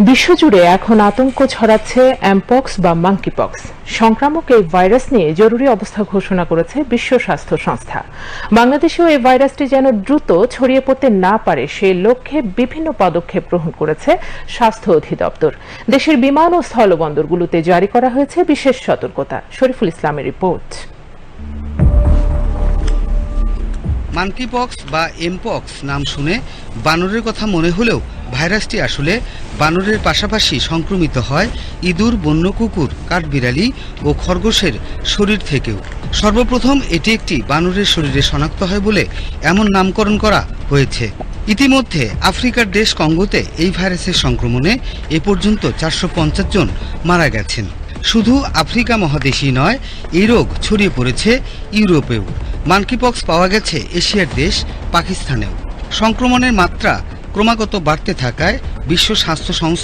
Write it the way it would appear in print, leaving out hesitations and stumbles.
বিশ্বজুড়ে এখন আতঙ্ক ছড়াচ্ছে এমপক্স বা মাঙ্কিপক্স সংক্রামক এই ভাইরাস নিয়ে জরুরি অবস্থা ঘোষণা করেছে বিশ্ব স্বাস্থ্য সংস্থা। বাংলাদেশেও এই ভাইরাসটি যেন দ্রুত ছড়িয়ে পড়তে না পারে সেই লক্ষ্যে বিভিন্ন পদক্ষেপ গ্রহণ করেছে স্বাস্থ্য অধিদপ্তর। দেশের বিমান ও স্থলবন্দরগুলোতে জারি করা হয়েছে বিশেষ সতর্কতা। শরীফুল ইসলামের রিপোর্ট। মাঙ্কিপক্স বা এমপক্স নাম শুনে বানরের কথা মনে হলেও ভাইরাসটি আসলে বানরের পাশাপাশি সংক্রমিত হয় ইঁদুর, বন্য কুকুর, কাঠবিড়ালি ও খরগোশের শরীর থেকেও। সর্বপ্রথম এটি একটি বানরের শরীরে শনাক্ত হয় বলে এমন নামকরণ করা হয়েছে। ইতিমধ্যে আফ্রিকার দেশ কঙ্গোতে এই ভাইরাসের সংক্রমণে এ পর্যন্ত 450 জন মারা গেছেন। শুধু আফ্রিকা মহাদেশই নয়, এই রোগ ছড়িয়ে পড়েছে ইউরোপেও। মাঙ্কিপক্স পাওয়া গেছে এশিয়ার দেশ পাকিস্তানেও। সংক্রমণের মাত্রা ক্রমাগত বাড়তে থাকায় বিশ্ব স্বাস্থ্য সংস্থা